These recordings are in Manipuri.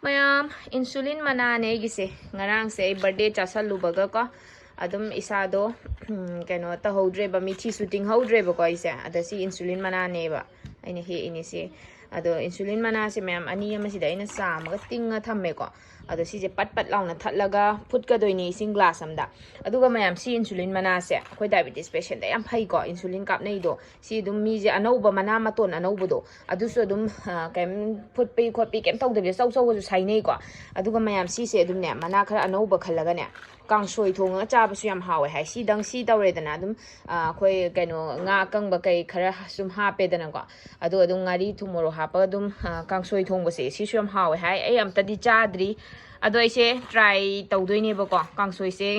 mayam insulin manane gise ngarang se birthday chasalubaga ko adum isado keno ta hodre ba mithi shooting hodre ba ko ise adasi insulin manane ba aina he ini se ado insulin mana se mayam ani ama sida ina samaga tinga thamme ko ado si je pat pat launa thatlaga phutka doini sing glass amda aduga mayam si insulin mana se khoi diabetes patient da yam phai ko insulin kap nei do si dum mi je anauba mana maton anauba do aduso dum kem phutpi khopi kem tawde sau sau ju sai nei ko aduga mayam si se dum ne mana khara anauba khallaga ne kangsoi thonga chabasu yam hawe hai si dang si tawredana dum khoi kaino nga kangba kai khara sum hape dana ko adu ngari thumoro hapa dum kangsoi thongba se si sum hawe hai ai am tadi chadri ado aise try tawdoine ba ko kangsoi se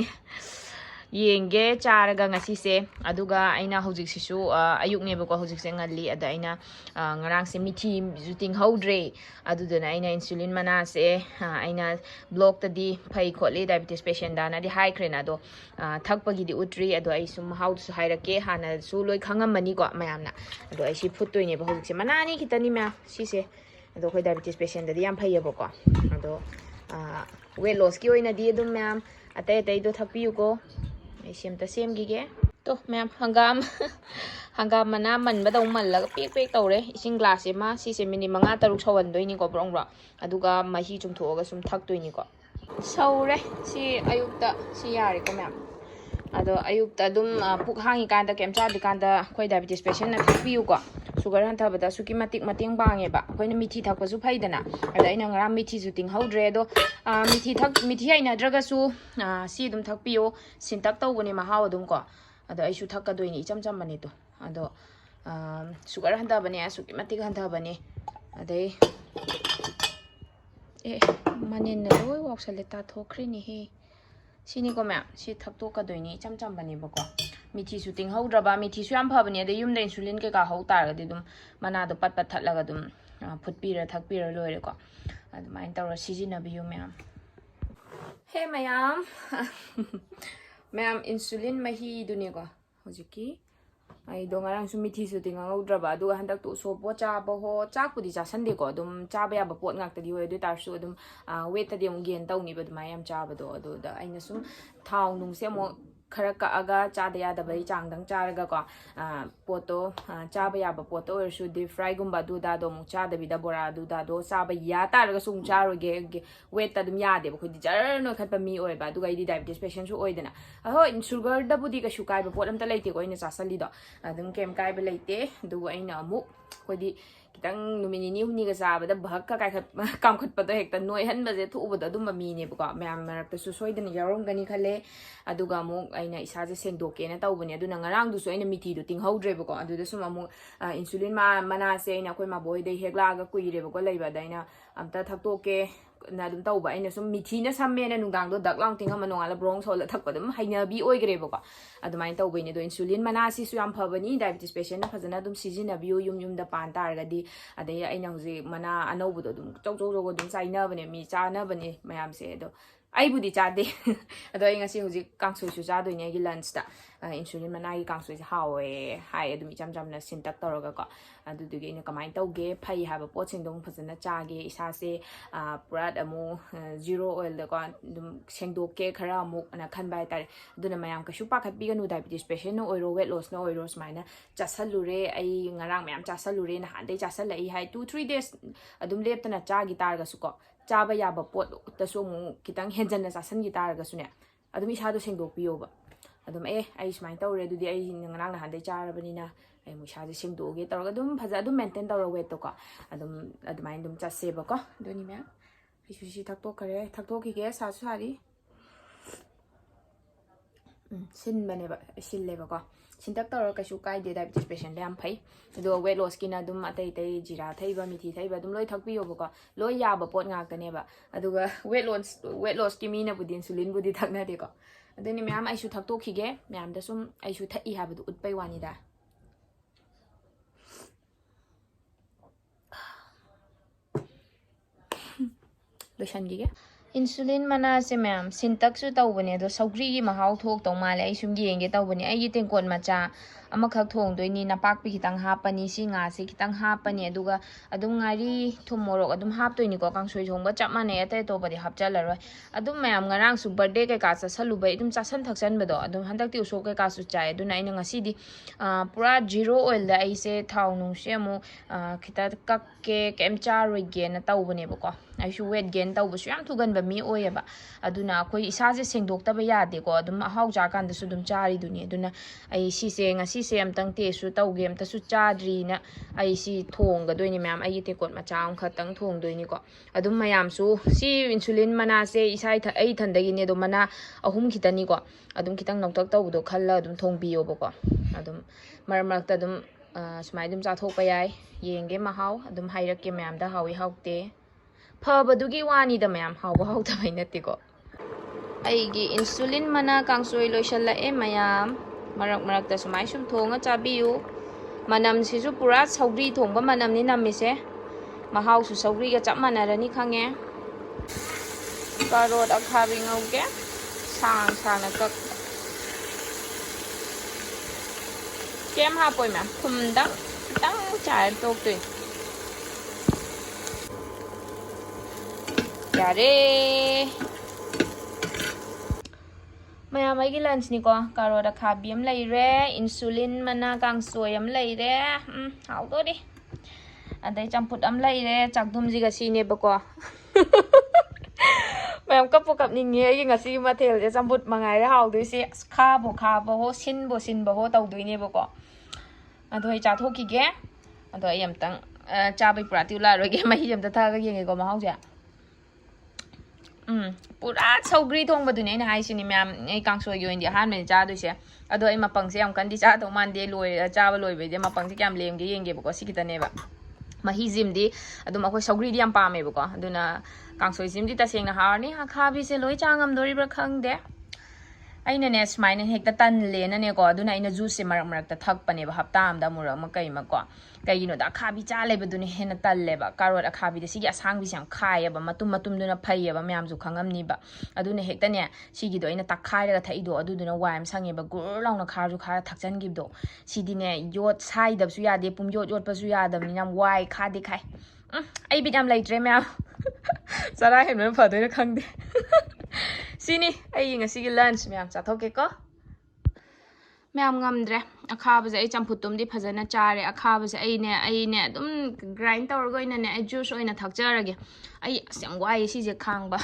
yenge charaga ngasi se aduga aina hojik sisu ayuk ne ba ko hojik se ngali ada aina ngarang se mithi juting hodre adudana aina insulin mana se aina block tadi phai khole diabetes patient dana di high crena do thakpagi di utri ado ai sum how to hairake hana su loi khangamani ko mayamna ado ai si phutoi ne ba hojik se mana ni kitani ma si se ado khoi diabetes patient dadi yam phai ba ko ado weight loss ki oina di dum ma'am atai atai do thakpiu ko ai semta semgige to ma'am hangam mana man badau man la pek pek tawre ising glass ema si se mini manga taruk sawan doini ko brong bra aduga mahi chumthoga sum thaktoini ko saure si ayukta si yare ko ma'am ado ayukta dum puk hangi kanda kemcha di kanda khoi diabetes patient na thakpiu ko sugar han thabada suki matik mating bange ba khoina mithi thakpa su phaidana ada ina ngara mithi su ting haudre do mithi aina draga su si dum thakpiyo sintak tawbani ma haw dum ko ada ai su thakka doini icham cham mani to ado sugar han thabani suki matik han thabani adai manen na loi waksale ta thokri ni he sini ko ma'am si thakto ka doini icham cham bani ba ko mithi su ting haudraba mithi su yam phabani ade yum da insulin ke ka hau tar ga dum mana do pat pat thatlaga dum phutpira thakpira loire ko adumai tawra sijina biyu ma'am he ma'am ma'am insulin mahi duni ko hojiki ai do ngarang su mithi su ting haudraba du handak to so po cha ba ho chak pudi cha sande ko dum cha ba ya ba pot ngak ta di we do tar su dum weight ta dem gen taw ni ba dum ayam cha ba do da aina sum thau nung se mo khara ka aga cha da ya da bai chang dang cha ga ko poto cha ba ya ba poto or su deep fry gum ba du da do mu cha da bi da bora du da do sa ba ya ta ga sung cha ro ge weight ta dum ya de ba khu di jar no khat pa mi oi ba du ga di diabetes patient su oi dana ho in sugar da budi ga shu kai ba pot am ta leite ko ina cha sali do adum kem kai ba leite du aina amu ko di kitang numini ni humni ga sa ba da bhak ka kai khat kam khat pa to hekta noi han ba je thu ba da dum ma mi ne ba ko ma'am marak ta su soi dana yarom gani khale aduga mu aina isa je sengdo ke na taw bani aduna ngarang du su aina mithi du ting haudre ba ko adu da sum amu insulin mana se aina koi ma boy dei hekla ga kuire ba ko leiba daina amta thakto ke na dum taw ba aina sum mithi na samme na nungdang do dak lang tinga manong ala brong sol thak pa dum haina bi oi gre ba ko adumai taw bai ne do insulin mana si su yam phabani diabetes patient na phajana dum sijina biu yum da pan tar ga di adai aina huji mana anau bu do dum chok chok chok dum saina bane mi cha na bane mayam se do ai budi chade ado ai ngasi huji kangsoi su cha doine gi lunch da insulin mana gi kangsoi se hawe hai adum icham cham na sintak toroga ko adu du ge ina kamai tawge phai ha ba pot sing dong phajana cha ge isa se purat amu zero oil da ko dum sengdok ke khara amu ana khan bai tar aduna mayam ka shu pa khat bi ga nu diabetes patient no oiro weight loss no oiro smaina chasalure ai ngarang mayam chasalure na han dei chasal ai hai 2-3 days adum lep tana cha gi tar ga su ko chaba ya ba pot ta so mu kitang henjan na sasan gi tar ga su ne adum isa do sengdok piyo ba adum ai smai tawre du di ai ngarang na han dei charabani na ai mu sa je sengdoge tawra adum phaja adum maintain tawra weight to ko adumai dum cha se ba ko doni me ai su si thak to kare thak to ki ge sa su sari sin bane ba sil le ba ko sintak tawra ka su kai de diabetes patient yam phai do weight loss ki na dum atai tai jira thai ba mithi thai ba dum loi thak pi yo ba ko loi ya ba pot ngak ta ne ba aduga weight loss ki mi na bu insulin bu di thak na de ko adeni ma'am ai su thak to ki ge ma'am da sum ai su thai ha ba du ut pai wani da lotion gi ge insulin mana se ma'am sintak su taw bane do saugri gi mahau thok taw male ai sum gi enge taw bane ai gi tengkon macha ꯑꯃꯈꯛ ꯊꯣꯡꯗꯣꯏꯅꯤ ꯅꯄꯥꯛꯄꯤ ꯈꯤꯇꯪ ꯍꯥꯞꯄꯅꯤ ꯁꯤ ꯉꯥꯁꯤ ꯈꯤꯇꯪ ꯍꯥꯞꯄꯅꯤ ꯑꯗꯨꯒ ꯑꯗꯨꯝ ꯉꯥꯔꯤ ꯊꯨꯝ ꯃꯣꯔꯣꯛ ꯑꯗꯨꯝ ꯍꯥꯞꯇꯣꯏꯅꯤꯀꯣ ꯀꯥꯡꯁꯣꯏ ꯊꯣꯡꯕ ꯆꯞ ꯃꯥꯟꯅꯩ ꯑꯇꯩ ꯑꯇꯣꯞꯄꯗꯤ ꯍꯥꯞꯆꯜꯂꯔꯣꯏ ꯑꯗꯨꯝ ꯃꯌꯥꯝ ꯉꯔꯥꯡꯁꯨ ꯕꯔꯊꯗꯦ ꯀꯩꯀꯥ ꯆꯠꯁꯜꯂꯨꯕꯩ ꯑꯗꯨꯝ ꯆꯥꯁꯟ ꯊꯛꯆꯟꯕꯗꯣ ꯑꯗꯨꯝ ꯍꯟꯗꯛꯇꯤ ꯎꯁꯣꯞ ꯀꯩꯀꯥꯁꯨ ꯆꯥꯏ ꯑꯗꯨꯅ ꯑꯩꯅ ꯉꯁꯤꯗꯤ ꯄꯨꯔꯥ ꯖꯤꯔꯣ ꯑꯣꯏꯜꯗ ꯑꯩꯁꯦ ꯊꯥꯎ ꯅꯨꯡꯁꯦ ꯑꯃꯨꯛ ꯈꯤꯇ ꯀꯛꯀꯦ ꯀꯩꯝ ꯆꯥꯔꯣꯏꯒꯦꯅ ꯇꯧꯕꯅꯦꯕꯀꯣ ꯑꯩꯁꯨ ꯋꯦꯠ ꯒꯦꯟ ꯇꯧꯕꯁꯨ ꯌꯥꯝ ꯊꯨꯒꯟꯕ ꯃꯤ ꯑꯣꯏꯌꯦꯕ ꯑꯗꯨꯅ ꯑꯩꯈꯣꯏ ꯏꯁꯥꯁꯦ ꯁꯦꯡꯗꯣꯛꯇꯕ ꯌꯥꯗꯦꯀꯣ ꯑꯗꯨꯝ ꯑꯍꯥꯎ ꯆꯥꯀꯥꯟꯗꯁꯨ ꯑꯗꯨꯝ ꯆꯥꯔꯤꯗꯨꯅꯤ ꯑꯗꯨꯅ ꯑꯩ ꯁꯤꯁꯦ ꯉꯁꯤꯁꯦ ꯑꯝꯇꯪ ꯇꯦꯁꯁꯨ ꯇꯧꯒꯦ ꯑꯝꯇꯁꯨ ꯆꯥꯗ꯭ꯔꯤꯅ ꯑꯩ ꯁꯤ ꯊꯣꯡꯒꯗꯣꯏꯅꯤ ꯃꯌꯥꯝ ꯑꯩꯒꯤ ꯇꯦꯡꯀꯣꯠ ꯃꯆꯥ ꯑꯃꯈꯛꯇꯪ ꯊꯣꯡꯗꯣꯏꯅꯤꯀꯣ ꯑꯗꯨꯝ ꯃꯌꯥꯝꯁꯨ ꯁꯤ ꯏꯟꯁꯨꯂꯤꯟ ꯃꯅꯥꯁꯦ ꯑꯩ ꯏꯊꯟꯗꯒꯤꯅꯦ ꯑꯗꯣ ꯃꯅꯥ 3 ꯈꯤꯇꯅꯤꯀꯣ ꯑꯗꯨꯝ ꯈꯤꯇꯪ ꯅꯧꯇꯛ ꯇꯧꯕꯗꯣ ꯈꯜꯂꯒ ꯑꯗꯨꯝ ꯊꯣꯡꯕꯤꯌꯣꯕꯀꯣ ꯑꯗꯨꯝ ꯃꯔꯛ ꯃꯔꯛꯇ ꯑꯗꯨꯝ ꯁꯨꯃꯥꯏꯅ ꯑꯗꯨꯝ ꯆꯥꯊꯣꯛꯄ ꯌꯥꯏ ꯌꯦꯡꯒꯦ ꯃꯍꯥꯎ ꯑꯗꯨꯝ ꯍꯥꯏꯔꯛꯀꯦ ꯃꯌꯥꯝꯗ ꯍꯥꯎꯏ ꯍꯥꯎꯇꯦ ꯐꯕꯗꯨꯒꯤ ꯋꯥꯅꯤꯗ ꯃꯌꯥꯝ ꯍꯥꯎꯕ ꯍꯥꯎꯇꯕꯩ ꯅꯠꯇꯦꯀꯣ ꯑꯩꯒꯤ ꯏꯟꯁꯨꯂꯤꯟ ꯃꯅꯥ ꯀꯥꯡꯁꯣꯏ ꯂꯣꯏꯁꯜꯂꯛꯑꯦ ꯃꯌꯥꯝ ꯃꯔꯛ ꯃꯔꯛꯇ ꯁꯨꯃꯥꯏ ꯁꯨꯝ ꯊꯣꯡꯉ ꯆꯥꯕꯤꯌꯨ ꯃꯅꯝꯁꯤꯁꯨ ꯄꯨꯔꯥ ꯁꯧꯒ꯭ꯔꯤ ꯊꯣꯡꯕ ꯃꯅꯝꯅꯤ ꯅꯝꯃꯤꯁꯦ ꯃꯍꯥꯎꯁꯨ ꯁꯧꯒ꯭ꯔꯤꯒ ꯆꯞ ꯃꯥꯟꯅꯔꯅꯤ ꯈꯪꯉꯦ ꯀꯥꯔꯣꯠ ꯑꯈꯥꯕꯤ ꯉꯧꯒꯦ ꯁꯥꯡ ꯁꯥꯡꯅ ꯀꯛ ꯀꯦꯝ ꯍꯥꯞꯄꯣꯏ ꯃꯌꯥꯝ ꯊꯨꯝꯗꯪ ꯈꯤꯇꯪ ꯆꯥꯏꯔ ꯇꯣꯛꯇꯣꯏꯅꯤ ꯌꯥꯔꯦ ꯃꯌꯥꯝ ꯑꯩꯒꯤ ꯂꯟꯆꯅꯤꯀꯣ ꯀꯥꯔꯣꯠ ꯑꯈꯥꯕꯤ ꯑꯃ ꯂꯩꯔꯦ ꯏꯟꯁꯨꯂꯤꯟ ꯃꯅꯥ ꯀꯥꯡꯁꯣꯏ ꯑꯃ ꯂꯩꯔꯦ ꯍꯥꯎꯗꯣꯔꯤ ꯑꯗꯩ ꯆꯝꯐꯨꯠ ꯑꯃ ꯂꯩꯔꯦ ꯆꯥꯛꯗꯨꯝꯁꯤꯒ ꯁꯤꯅꯦꯕꯀꯣ ꯃꯌꯥꯝ ꯀꯞꯄꯨ ꯀꯞꯅꯤꯡꯉꯦ ꯑꯩꯒꯤ ꯉꯁꯤꯒꯤ ꯃꯊꯦꯜꯁꯦ ꯆꯝꯐꯨꯠ ꯃꯉꯥꯏꯔꯦ ꯍꯥꯎꯗꯣꯏꯁꯦ ꯑꯁ ꯈꯥꯕꯣ ꯍꯣ ꯁꯤꯟꯕꯣ ꯇꯧꯗꯣꯏꯅꯦꯕꯀꯣ ꯑꯗꯣ ꯑꯩ ꯆꯥꯊꯣꯛꯈꯤꯒꯦ ꯑꯗꯣ ꯑꯩ ꯑꯝꯇꯪ ꯆꯥꯕꯩ ꯄꯨꯔꯥ ꯇꯤꯎꯂꯥꯔꯣꯏꯒꯦ ꯃꯍꯤ ꯑꯝꯇ ꯊꯛꯑꯒ ꯌꯦꯡꯒꯦꯀꯣ ꯃꯍꯥꯎꯁꯦ ꯄꯨꯔꯥ ꯁꯧꯒ꯭ꯔꯤ ꯊꯣꯡꯕꯗꯨꯅꯦ ꯑꯩꯅ ꯍꯥꯏꯁꯤꯅꯤ ꯃꯌꯥꯝ ꯑꯩ ꯀꯥꯡꯁꯣꯏꯒꯤ ꯑꯣꯏꯅꯗꯤ ꯑꯍꯥꯟꯕꯅꯤ ꯆꯥꯗꯣꯏꯁꯦ ꯑꯗꯣ ꯑꯩ ꯃꯄꯪꯁꯦ ꯌꯥꯝ ꯀꯟꯗꯤ ꯆꯥꯗꯧ ꯃꯥꯟꯗꯦ ꯆꯥꯕ ꯂꯣꯏꯕꯩꯗꯤ ꯃꯄꯪꯁꯦ ꯀꯌꯥꯝ ꯂꯦꯝꯒꯦ ꯌꯦꯡꯒꯦꯕꯀꯣ ꯁꯤ ꯈꯤꯇꯅꯦꯕ ꯃꯍꯤꯁꯤꯃꯗꯤ ꯑꯗꯨꯝ ꯑꯩꯈꯣꯏ ꯁꯧꯒ꯭ꯔꯤꯗꯤ ꯌꯥꯝ ꯄꯥꯝꯃꯦꯕꯀꯣ ꯑꯗꯨꯅ ꯀꯥꯡꯁꯣꯏꯁꯤꯃꯗꯤ ꯇꯁꯦꯡꯅ ꯍꯥꯎꯔꯅꯤ ꯑꯈꯥꯕꯤꯁꯦ ꯂꯣꯏ ꯆꯥꯉꯝꯗꯣꯔꯤꯕ꯭ꯔꯥ ꯈꯪꯗꯦ ꯑꯩꯅꯅꯦ ꯁꯨꯃꯥꯏꯅ ꯍꯦꯛꯇ ꯇꯟꯂꯦꯅꯅꯦꯀꯣ ꯑꯗꯨꯅ ꯑꯩꯅ ꯖꯨꯁꯁꯦ ꯃꯔꯛ ꯃꯔꯛꯇ ꯊꯛꯄꯅꯦꯕ ꯍꯞꯇꯥ ꯑꯃꯗ ꯑꯃꯨꯔꯛ ꯑꯃ ꯀꯩꯃꯀꯣ ꯀꯩꯒꯤꯅꯣꯗ ꯑꯈꯥꯕꯤ ꯆꯥ ꯂꯩꯕꯗꯨꯅ ꯍꯦꯟꯅ ꯇꯜꯂꯦꯕ ꯀꯥꯔꯣꯠ ꯑꯈꯥꯕꯤꯗ ꯁꯤꯒꯤ ꯑꯁꯥꯡꯕꯤꯁꯦ ꯌꯥꯝ ꯈꯥꯏꯌꯦꯕ ꯃꯇꯨꯝꯗꯨꯅ ꯐꯩꯌꯦꯕ ꯃꯌꯥꯝꯁꯨ ꯈꯪꯉꯝꯅꯤꯕ ꯑꯗꯨꯅ ꯍꯦꯛꯇꯅꯦ ꯁꯤꯒꯤꯗꯣ ꯑꯩꯅ ꯇꯛꯈꯥꯏꯔꯒ ꯊꯛꯏꯗꯣ ꯑꯗꯨꯗꯨꯅ ꯋꯥꯏ ꯑꯃ ꯁꯪꯉꯦꯕ ꯒꯨꯔ ꯂꯥꯎꯅ ꯈꯥꯔꯁꯨ ꯈꯥꯔ ꯊꯛꯆꯟꯈꯤꯕꯗꯣ ꯁꯤꯗꯤꯅꯦ ꯁꯥꯏꯗꯕꯁꯨ ꯌꯥꯗꯦ ꯌꯣꯠꯄꯁꯨ ꯌꯥꯗꯕꯅꯤꯅ ꯌꯥꯝ ꯋꯥꯏ ꯈꯥꯗꯦ ꯈꯥꯏ ꯑꯩ ꯕꯤꯠ ꯌꯥꯝ ꯂꯩꯇ꯭ꯔꯦ ꯃꯌꯥꯝ ꯆꯔꯥ ꯍꯦꯟꯕꯅ ꯐꯗꯣꯏꯔꯥ ꯈꯪꯗꯦ ꯁꯤꯅꯤ ꯑꯩꯒꯤ ꯉꯁꯤꯒꯤ ꯂꯟꯆ ꯃꯌꯥꯝ ꯆꯥꯊꯣꯛꯀꯦꯀꯣ ꯃꯌꯥꯝ ꯉꯝꯗ꯭ꯔꯦ ꯑꯈꯥꯕꯁꯦ ꯑꯩ ꯆꯝꯐꯨꯠꯇꯨꯝꯗꯤ ꯐꯖꯅ ꯆꯥꯔꯦ ꯑꯈꯥꯕꯁꯦ ꯑꯩꯅꯦ ꯑꯗꯨꯝ ꯒ꯭ꯔꯥꯏꯟ ꯇꯧꯔꯒ ꯑꯣꯏꯅꯅꯦ ꯑꯩ ꯖꯨꯁ ꯑꯣꯏꯅ ꯊꯛꯆꯔꯒꯦ ꯑꯩ ꯑꯁ ꯌꯥꯝ ꯋꯥꯏꯑꯦ ꯁꯤꯁꯦ ꯈꯥꯡꯕ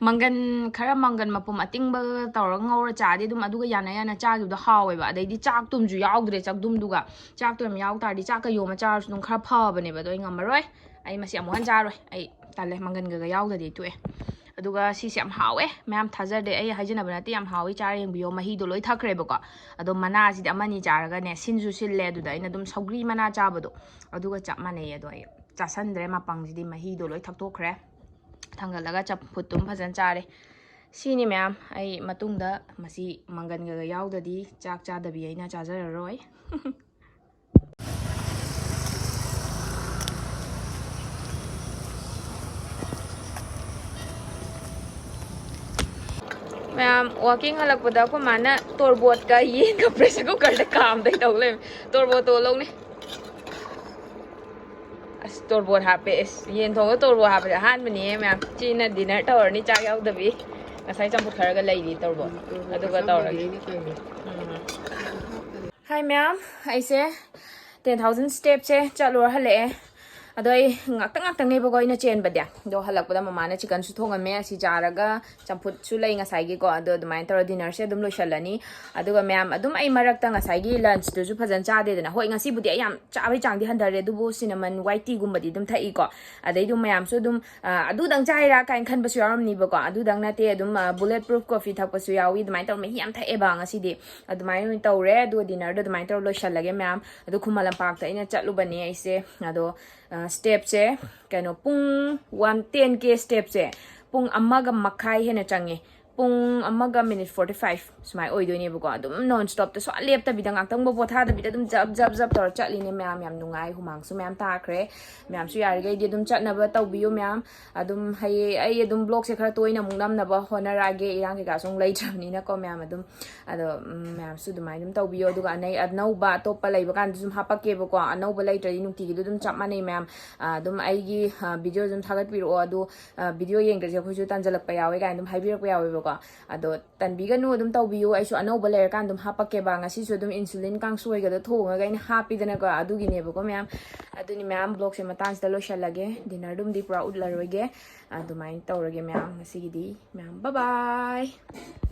ꯃꯪꯒꯟ ꯃꯄꯨꯝ ꯑꯇꯤꯡꯕꯒ ꯇꯧꯔꯒ ꯉꯧꯔ ꯆꯥꯗꯤ ꯑꯗꯨꯝ ꯑꯗꯨꯒ ꯌꯥꯅ ꯆꯥꯈꯤꯕꯗꯣ ꯍꯥꯎꯋꯦꯕ ꯑꯗꯩꯗꯤ ꯆꯥꯛꯇꯨꯝꯁꯨ ꯌꯥꯎꯗ꯭ꯔꯦ ꯆꯥꯛꯗꯨꯝꯗꯨꯒ ꯆꯥꯛꯇꯨ ꯌꯥꯝ ꯌꯥꯎ ꯇꯥꯔꯗꯤ ꯆꯥꯛꯀ ꯌꯣꯝꯃ ꯆꯥꯔꯁꯨ ꯑꯗꯨꯝ ꯈꯔ ꯐꯕꯅꯦꯕ ꯑꯗꯣ ꯑꯩ ꯉꯝꯃꯔꯣꯏ ꯑꯩ ꯃꯁꯤ ꯑꯃꯨꯛ ꯍꯟꯅ ꯆꯥꯔꯣꯏ ꯑꯩ ꯇꯜꯂꯦ ꯃꯪꯒꯟꯒꯒ ꯌꯥꯎꯗꯗꯤ ꯇꯣꯛꯑꯦ ꯑꯗꯨꯒ ꯁꯤꯁꯦ ꯌꯥꯝ ꯍꯥꯎꯋꯦ ꯃꯌꯥꯝ ꯊꯥꯖꯗꯦ ꯑꯩ ꯍꯥꯏꯖꯅꯕ ꯅꯠꯇꯦ ꯌꯥꯝ ꯍꯥꯎꯋꯤ ꯆꯥꯔ ꯌꯦꯡꯕꯤꯌꯣ ꯃꯍꯤꯗꯣ ꯂꯣꯏ ꯊꯛꯈ꯭ꯔꯦꯕꯀꯣ ꯑꯗꯣ ꯃꯅꯥꯁꯤꯗꯤ ꯑꯃꯅꯤ ꯆꯥꯔꯒꯅꯦ ꯁꯤꯟꯁꯨ ꯁꯤꯜꯂꯦ ꯑꯗꯨꯗ ꯑꯩꯅ ꯑꯗꯨꯝ ꯁꯧꯒ꯭ꯔꯤ ꯃꯅꯥ ꯆꯥꯕꯗꯣ ꯑꯗꯨꯒ ꯆꯞ ꯃꯥꯟꯅꯩꯌꯦ ꯑꯗꯣ ꯑꯩ ꯆꯥꯁꯟꯗ꯭ꯔꯦ ꯃꯄꯪꯁꯤꯗꯤ ꯃꯍꯤꯗꯣ ꯂꯣꯏ ꯊꯛꯇꯣꯛꯈ꯭ꯔꯦ ꯊꯥꯡꯒꯠꯂꯒ ꯆꯝꯐꯨꯠꯇꯨꯝ ꯐꯖꯅ ꯆꯥꯔꯦ ꯁꯤꯅꯤ ꯃꯌꯥꯝ ꯑꯩ ꯃꯇꯨꯡꯗ ꯃꯁꯤ ꯃꯪꯒꯟꯒꯒ ꯌꯥꯎꯗꯗꯤ ꯆꯥꯛ ꯆꯥꯗꯕꯤ ꯑꯩꯅ ꯆꯥꯖꯔꯔꯣꯏ ꯃꯌꯥꯝ ꯋꯥꯀꯤꯡ ꯍꯜꯂꯛꯄꯗ ꯑꯩꯈꯣꯏ ꯃꯥꯅ ꯇꯣꯔꯕꯣꯠꯀ ꯌꯦꯟꯒ ꯄ꯭ꯔꯦꯁꯔ ꯀꯨꯀꯔꯗ ꯀꯥꯝꯗꯩ ꯇꯧ ꯂꯩꯔꯝꯃꯦ ꯇꯣꯔꯕꯣꯠꯇꯣ ꯂꯧꯅꯤ ꯑꯁ ꯇꯣꯔꯕꯣꯠ ꯍꯥꯞꯄꯦ ꯑꯁ ꯌꯦꯟ ꯊꯣꯡꯉꯒ ꯇꯣꯔꯕꯣꯠ ꯍꯥꯞꯄꯁꯦ ꯑꯍꯥꯟꯕꯅꯤꯍꯦ ꯃꯌꯥꯝ ꯆꯤꯅ ꯗꯤꯅꯔ ꯇꯧꯔꯅꯤ ꯆꯥꯛ ꯌꯥꯎꯗꯕꯤ ꯉꯁꯥꯏ ꯆꯝꯐꯨꯠ ꯈꯔꯒ ꯂꯩꯔꯤ ꯇꯣꯔꯕꯣꯠ ꯑꯗꯨꯒ ꯇꯧꯔꯒꯦ ꯍꯥꯏ ꯃꯌꯥꯝ ꯑꯩꯁꯦ 10,000 ꯁ꯭ꯇꯦꯞꯁꯦ ꯆꯠꯂꯨꯔ ꯍꯜꯂꯛꯑꯦ ꯑꯗꯣ ꯑꯩ ꯉꯥꯛꯇꯪꯅꯦꯕꯀꯣ ꯑꯩꯅ ꯆꯦꯟꯕꯗꯤ ꯑꯗꯣ ꯍꯜꯂꯛꯄꯗ ꯃꯃꯥꯅ ꯆꯤꯛꯀꯟꯁꯨ ꯊꯣꯡꯉꯝꯃꯦ ꯑꯁꯤ ꯆꯥꯔꯒ ꯆꯝꯐꯨꯠꯁꯨ ꯂꯩ ꯉꯁꯥꯏꯒꯤꯀꯣ ꯑꯗꯣ ꯑꯗꯨꯃꯥꯏꯅ ꯇꯧꯔ ꯗꯤꯅꯔꯁꯦ ꯑꯗꯨꯝ ꯂꯣꯏꯁꯜꯂꯅꯤ ꯑꯗꯨꯒ ꯃꯌꯥꯝ ꯑꯗꯨꯝ ꯑꯩ ꯃꯔꯛꯇ ꯉꯁꯥꯏꯒꯤ ꯂꯟꯆꯇꯨꯁꯨ ꯐꯖꯅ ꯆꯥꯗꯦꯗꯅ ꯍꯣꯏ ꯉꯁꯤꯕꯨꯗꯤ ꯑꯩ ꯌꯥꯝ ꯆꯥꯕꯩ ꯆꯥꯡꯗꯤ ꯍꯟꯊꯔꯦ ꯑꯗꯨꯕꯨ ꯁꯤꯅꯃꯟ ꯋꯥꯏꯠ ꯇꯤꯒꯨꯝꯕꯗꯤ ꯑꯗꯨꯝ ꯊꯛꯏꯀꯣ ꯑꯗꯩꯗꯨꯝ ꯃꯌꯥꯝꯁꯨ ꯑꯗꯨꯝ ꯑꯗꯨꯗꯪ ꯆꯥꯏꯔꯥ ꯀꯥꯏꯅ ꯈꯟꯕꯁꯨ ꯌꯥꯎꯔꯝꯅꯤꯕꯀꯣ ꯑꯗꯨꯗꯪ ꯅꯠꯇꯦ ꯑꯗꯨꯝ ꯕꯨꯂꯦꯠ ꯄ꯭ꯔꯨꯐ ꯀꯣꯐꯤ ꯊꯛꯄꯁꯨ ꯌꯥꯎꯏ ꯑꯗꯨꯃꯥꯏꯅ ꯇꯧꯔ ꯃꯍꯤ ꯌꯥꯝ ꯊꯛꯑꯦꯕ ꯉꯁꯤꯗꯤ ꯑꯗꯨꯃꯥꯏꯅ ꯑꯣꯏꯅ ꯇꯧꯔꯦ ꯑꯗꯨꯒ ꯗꯤꯅꯔꯗꯣ ꯑꯗꯨꯃꯥꯏꯅ ꯇꯧꯔ ꯂꯣꯏꯁꯜꯂꯒꯦ ꯃꯌꯥꯝ ꯑꯗꯣ ꯈꯨꯃꯟ ꯂꯝꯄꯥꯛꯇ ꯑꯩꯅ ꯆꯠꯂꯨꯕꯅꯦ ꯑꯩꯁꯦ ꯑꯗꯣ ꯁ꯭ꯇꯦꯞꯁꯦ ꯀꯩꯅꯣ ꯄꯨꯡ 10K ꯁ꯭ꯇꯦꯞꯁꯦ ꯄꯨꯡ 1.5 ꯍꯦꯟꯅ ꯆꯪꯉꯦ pung amaga minute 45 sumai oidoinebako adum non stop ta so leptabida ngaktang bo pothabida adum jab tor chatline myam yam nungai humang su myam takre myam su yari gai adum chatnaba tawbiyo myam adum hai ai adum blog se khara toina mungnam naba honarage irang ke ga song leitramni na ko myam adum ado myam su dumai dum tawbiyo duga nei anauba topa leiba kan dum hapake bako anauba leitradi nukti gi dum chapmane myam adum ai gi video dum thagat piro adu video yengdje khoju tanjalak pa yawe ga dum haibirak pa yawe bako ado tanbiganu adum tawbiyo aisu anauba leir kan dum hapake ba ngasi su dum insulin kangsoi ga da thonga ga in happy dana ko adu gi ne bako myam aduni myam blog se matan sta lo shalage dinner dum di pra udlaroge adumai tawrage myam ngasi gi di myam bye bye